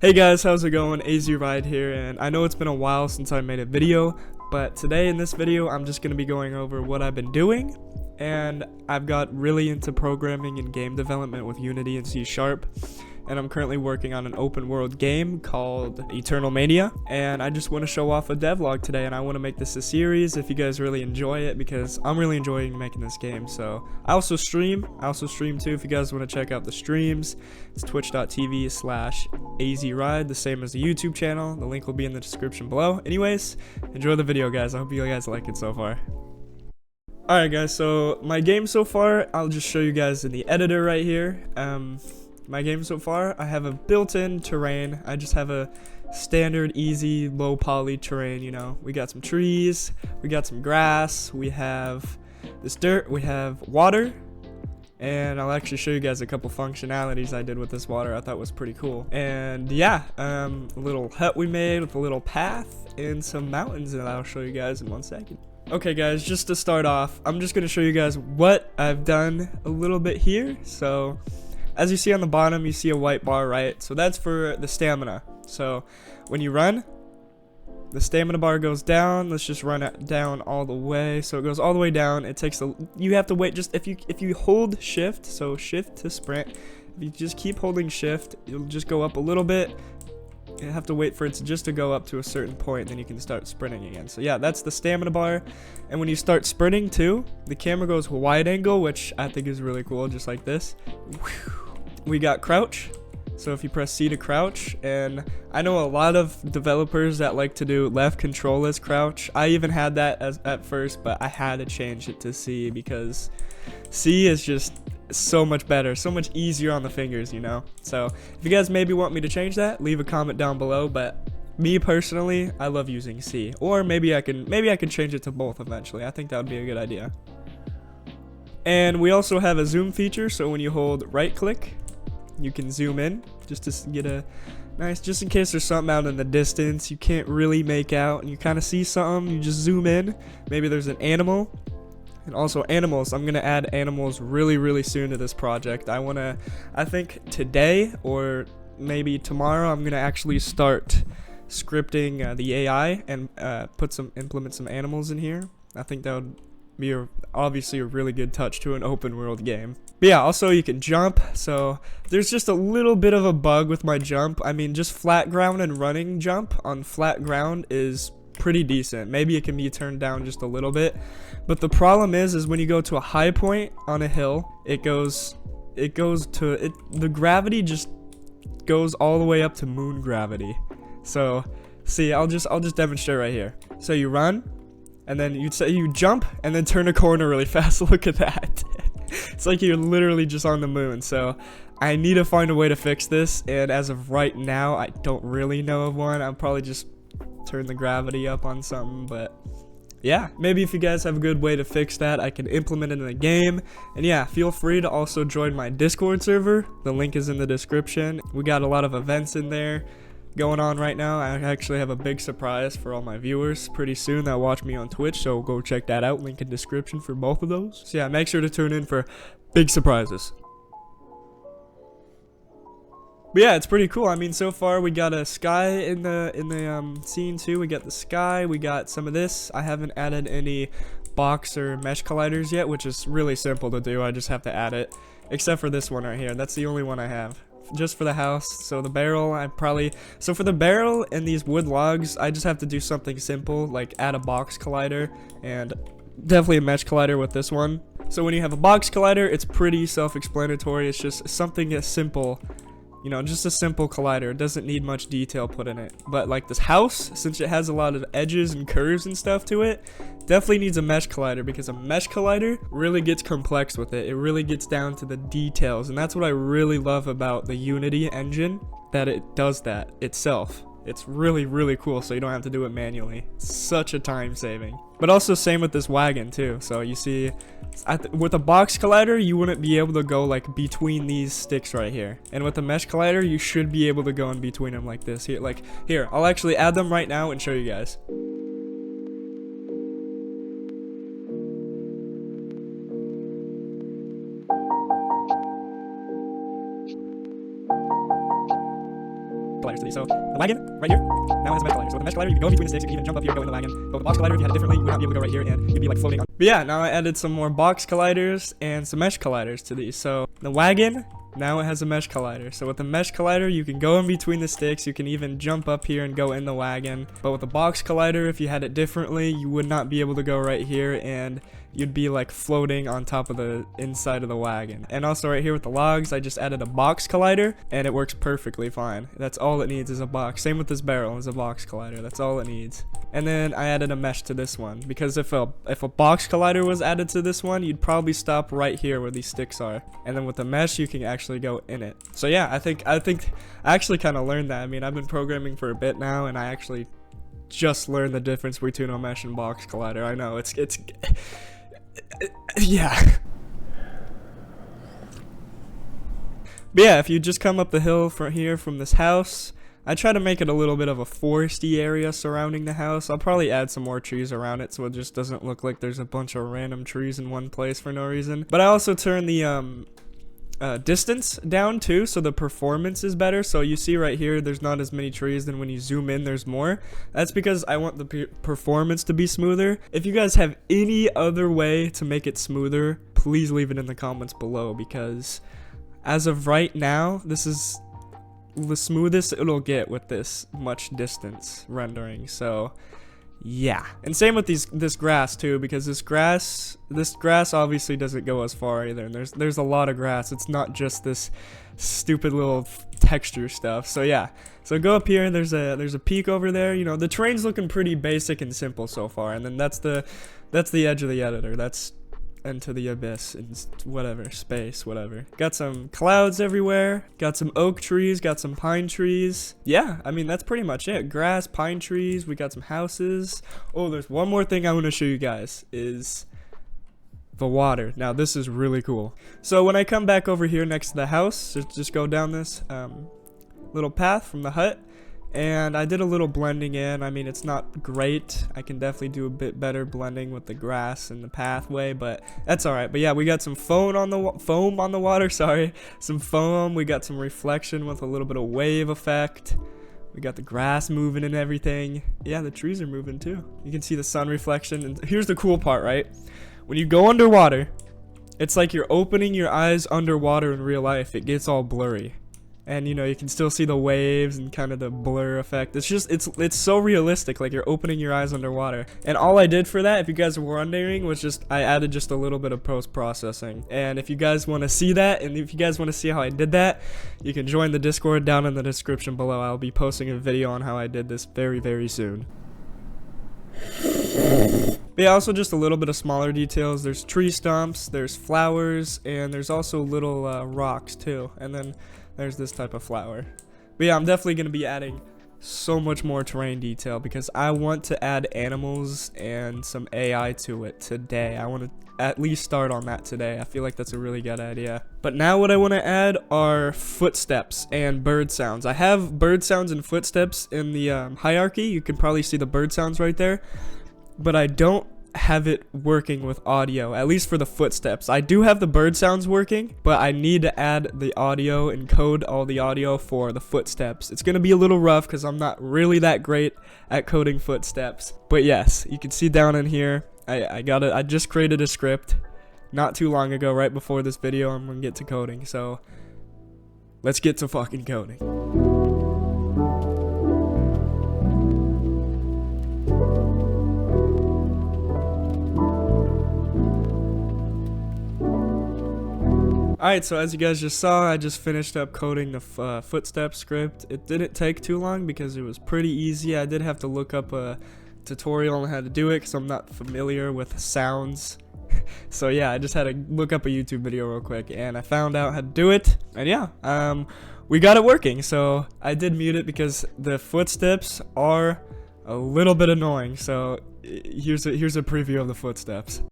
Hey guys, how's it going? AZ Ride here, and I know it's been a while since I made a video, but today in this video I'm just going to be going over what I've been doing, and I've got really into programming and game development with Unity and C#, and I'm currently working on an open world game called Eternal Mania, and I just want to show off a devlog today, and I want to make this a series if you guys really enjoy it, because I'm really enjoying making this game. So I also stream too if you guys want to check out the streams. It's twitch.tv/azride, the same as the YouTube channel. The link will be in the description below. Anyways, enjoy the video guys. I hope you guys like it so far. Alright guys, so my game so far, I'll just show you guys in the editor right here. My game so far, I have a built-in terrain. I just have a standard, easy, low poly terrain, you know. We got some trees, we got some grass, we have this dirt, we have water, and I'll actually show you guys a couple functionalities I did with this water I thought was pretty cool. And yeah, a little hut we made with a little path and some mountains that I'll show you guys in 1 second. Okay guys, just to start off, I'm just going to show you guys what I've done a little bit here. So as you see on the bottom, you see a white bar, right? So that's for the stamina. So when you run, the stamina bar goes down. Let's just run it down all the way. So it goes all the way down. It takes you have to wait just if you hold shift, so shift to sprint. If you just keep holding shift, it'll just go up a little bit. You have to wait for it to go up to a certain point, then you can start sprinting again. So yeah, that's the stamina bar. And when you start sprinting too, the camera goes wide angle, which I think is really cool, just like this. We got crouch, so if you press C to crouch, and I know a lot of developers that like to do left control as crouch. I even had that at first, but I had to change it to C because C is just so much better, so much easier on the fingers, you know. So if you guys maybe want me to change that, leave a comment down below. But me personally, I love using C, or maybe I can change it to both eventually. I think that would be a good idea. And we also have a zoom feature, so when you hold right click, you can zoom in just to get a nice, just in case there's something out in the distance you can't really make out and you kind of see something, you just zoom in. Maybe there's an animal. And also animals, I'm going to add animals really soon to this project. I think today or maybe tomorrow, I'm going to actually start scripting the AI and implement some animals in here. I think that would be obviously a really good touch to an open world game. But yeah, also you can jump. So there's just a little bit of a bug with my jump. I mean, just flat ground and running jump on flat ground is pretty decent. Maybe it can be turned down just a little bit. But the problem is when you go to a high point on a hill, the gravity just goes all the way up to moon gravity. So see, I'll just demonstrate right here. So you run, and then you jump and then turn a corner really fast. Look at that. It's like you're literally just on the moon. So I need to find a way to fix this, and as of right now, I don't really know of one. I'll probably just turn the gravity up on something, but yeah, maybe if you guys have a good way to fix that, I can implement it in the game. And yeah, feel free to also join my Discord server. The link is in the description. We got a lot of events in there going on right now. I actually have a big surprise for all my viewers pretty soon that watch me on Twitch, so go check that out. Link in description for both of those. So yeah, make sure to tune in for big surprises. But yeah, it's pretty cool. I mean, so far we got a sky in the scene too. We got the sky. We got some of this. I haven't added any box or mesh colliders yet, which is really simple to do. I just have to add it, except for this one right here. That's the only one I have, just for the house. So the barrel, so for the barrel and these wood logs, I just have to do something simple, like add a box collider and definitely a mesh collider with this one. So when you have a box collider, it's pretty self-explanatory. It's just something as simple. You know, just a simple collider. It doesn't need much detail put in it. But like this house, since it has a lot of edges and curves and stuff to it, definitely needs a mesh collider, because a mesh collider really gets complex with it. It really gets down to the details. And that's what I really love about the Unity engine, that it does that itself. It's really cool, so you don't have to do it manually. It's such a time saving. But also same with this wagon too. So you see, with a box collider, you wouldn't be able to go like between these sticks right here. And with a mesh collider, you should be able to go in between them like this. Here, I'll actually add them right now and show you guys. colliders to these. So the wagon right here now has a mesh collider. So with the mesh collider, you can go in between the sticks, you can even jump up here and go in the wagon. But with the box collider, if you had it differently, you would not be able to go right here and you'd be like floating on. But yeah, now I added some more box colliders and some mesh colliders to these. So the wagon, now it has a mesh collider. So with the mesh collider, you can go in between the sticks. You can even jump up here and go in the wagon. But with the box collider, if you had it differently, you would not be able to go right here and you'd be like floating on top of the inside of the wagon. And also right here with the logs, I just added a box collider and it works perfectly fine. That's all it needs is a box. Same with this barrel, is a box collider. That's all it needs. And then I added a mesh to this one because if a box collider was added to this one, you'd probably stop right here where these sticks are. And then with the mesh, you can actually go in it. So yeah, I think I actually kind of learned that. I mean, I've been programming for a bit now and I actually just learned the difference between a mesh and box collider. I know it's yeah. But yeah, if you just come up the hill from here from this house, I try to make it a little bit of a foresty area surrounding the house. I'll probably add some more trees around it so it just doesn't look like there's a bunch of random trees in one place for no reason. But I also turn the distance down too, so the performance is better. So you see right here, there's not as many trees, then when you zoom in, there's more. That's because I want the performance to be smoother. If you guys have any other way to make it smoother, please leave it in the comments below, because as of right now, this is the smoothest it'll get with this much distance rendering. So yeah, and same with this grass too, because this grass obviously doesn't go as far either, and there's a lot of grass. It's not just this stupid little texture stuff. So yeah, so go up here and there's a peak over there. You know, the terrain's looking pretty basic and simple so far, and then that's the edge of the editor. That's into the abyss and whatever, space, whatever. Got some clouds everywhere, got some oak trees, got some pine trees. Yeah, I mean, that's pretty much it. Grass, pine trees, we got some houses. Oh, there's one more thing I want to show you guys, is the water. Now this is really cool. So when I come back over here next to the house, just go down this little path from the hut, and I did a little blending in. I mean, it's not great. I can definitely do a bit better blending with the grass and the pathway, but that's all right. But yeah, we got some foam on the water. Sorry, some foam. We got some reflection with a little bit of wave effect. We got the grass moving and everything. Yeah, the trees are moving too. You can see the sun reflection. And here's the cool part, right? When you go underwater, it's like you're opening your eyes underwater in real life. It gets all blurry. And you know, you can still see the waves and kind of the blur effect. It's just, it's so realistic, like you're opening your eyes underwater. And all I did for that, if you guys were wondering, was just I added just a little bit of post-processing. And if you guys want to see that, and if you guys want to see how I did that, you can join the Discord down in the description below. I'll be posting a video on how I did this very, very soon. But yeah, also just a little bit of smaller details. There's tree stumps, there's flowers, and there's also little rocks too. And then there's this type of flower. But yeah, I'm definitely going to be adding so much more terrain detail because I want to add animals and some AI to it today. I want to at least start on that today. I feel like that's a really good idea. But now what I want to add are footsteps and bird sounds. I have bird sounds and footsteps in the hierarchy. You can probably see the bird sounds right there. But I don't have it working with audio, at least for the footsteps. I do have the bird sounds working, but I need to add the audio and code all the audio for the footsteps. It's gonna be a little rough because I'm not really that great at coding footsteps. But yes, you can see down in here, I just created a script not too long ago, right before this video. I'm gonna get to coding, so let's get to fucking coding. Alright, so as you guys just saw, I just finished up coding the footstep script. It didn't take too long because it was pretty easy. I did have to look up a tutorial on how to do it because I'm not familiar with sounds. So yeah, I just had to look up a YouTube video real quick and I found out how to do it. And yeah, we got it working. So I did mute it because the footsteps are a little bit annoying. So here's a preview of the footsteps.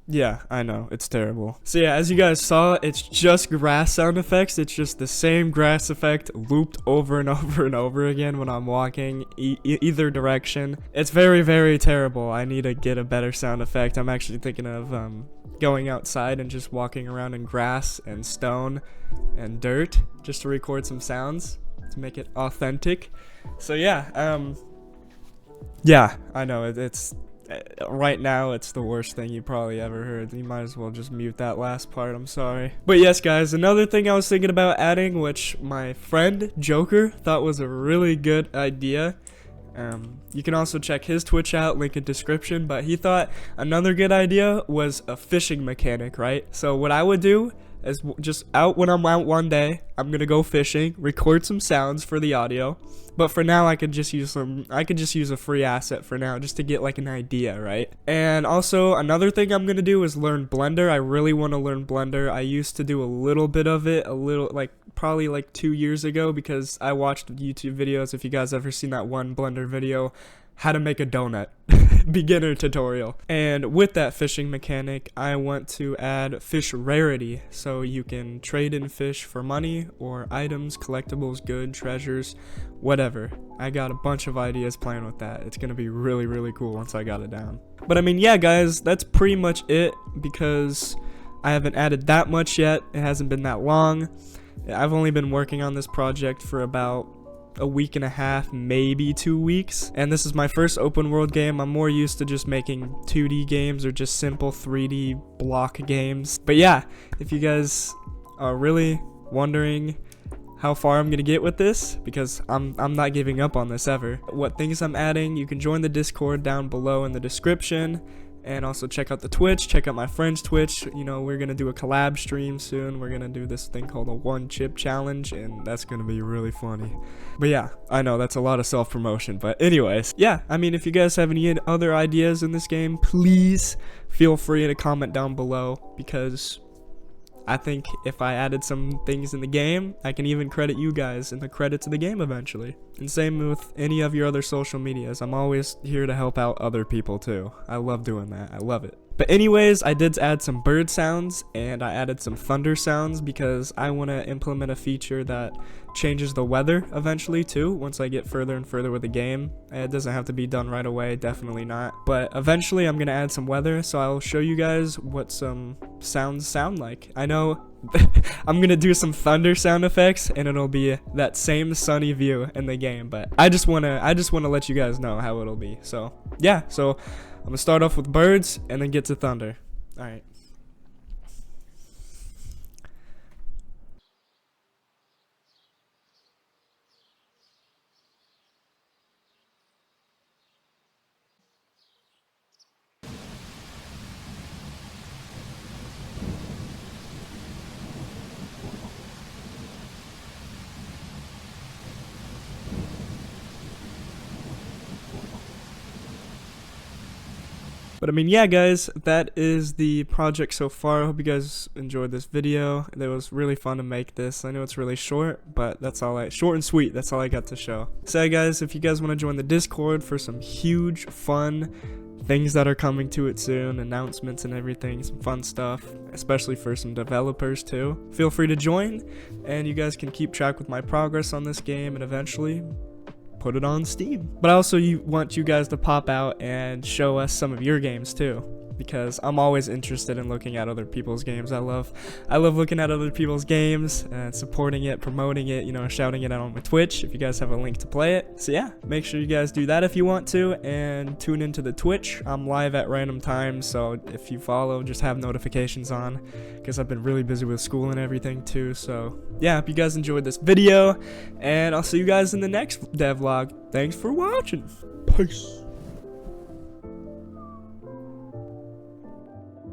Yeah, I know, it's terrible. So yeah, as you guys saw, it's just grass sound effects. It's just the same grass effect looped over and over and over again when I'm walking either direction. It's very, very terrible. I need to get a better sound effect. I'm actually thinking of going outside and just walking around in grass and stone and dirt just to record some sounds to make it authentic. So yeah, yeah, I know it's right now it's the worst thing you probably ever heard. You might as well just mute that last part, I'm sorry. But yes guys, another thing I was thinking about adding, which my friend Joker thought was a really good idea. You can also check his Twitch out, link in description, but he thought another good idea was a fishing mechanic, right? So what I would do is just when I'm out one day, I'm gonna go fishing, record some sounds for the audio. But for now, I could just use a free asset for now, just to get like an idea, right? And also another thing I'm gonna do is learn Blender. I really want to learn Blender. I used to do a little bit of it, probably like 2 years ago, because I watched YouTube videos. If you guys ever seen that one Blender video, how to make a donut beginner tutorial. And with that fishing mechanic, I want to add fish rarity, so you can trade in fish for money or items, collectibles, good, treasures, whatever. I got a bunch of ideas playing with that. It's gonna be really, really cool once I got it down. But I mean, yeah guys, that's pretty much it, because I haven't added that much yet. It hasn't been that long. I've only been working on this project for about a week and a half, maybe 2 weeks, and this is my first open world game. I'm more used to just making 2D games or just simple 3D block games. But yeah, if you guys are really wondering how far I'm gonna get with this, because I'm not giving up on this ever, what things I'm adding, you can join the Discord down below in the description. And also check out the Twitch, check out my friend's Twitch. You know, we're gonna do a collab stream soon. We're gonna do this thing called a 1 chip challenge, and that's gonna be really funny. But yeah, I know that's a lot of self-promotion, but anyways, yeah, I mean, if you guys have any other ideas in this game, please feel free to comment down below, because I think if I added some things in the game, I can even credit you guys in the credits of the game eventually. And same with any of your other social medias. I'm always here to help out other people too. I love doing that. I love it. But anyways, I did add some bird sounds and I added some thunder sounds because I want to implement a feature that changes the weather eventually too, once I get further and further with the game. It doesn't have to be done right away, definitely not. But eventually I'm going to add some weather, so I'll show you guys what some sounds sound like. I know I'm going to do some thunder sound effects and it'll be that same sunny view in the game, but I just want to let you guys know how it'll be. So, yeah, so I'm gonna start off with birds and then get to thunder. Alright. But I mean, yeah guys, that is the project so far. I hope you guys enjoyed this video. It was really fun to make this. I know it's really short, but that's all short and sweet, that's all I got to show. So yeah, guys, if you guys want to join the Discord for some huge fun things that are coming to it soon, announcements and everything, some fun stuff, especially for some developers too, feel free to join, and you guys can keep track with my progress on this game and eventually put it on Steam. But I also want you guys to pop out and show us some of your games too, because I'm always interested in looking at other people's games. I love looking at other people's games and supporting it, promoting it, you know, shouting it out on my Twitch if you guys have a link to play it. So yeah, make sure you guys do that if you want to, and tune into the Twitch. I'm live at random times, so if you follow, just have notifications on, because I've been really busy with school and everything too. So yeah, hope you guys enjoyed this video, and I'll see you guys in the next devlog. Thanks for watching. Peace.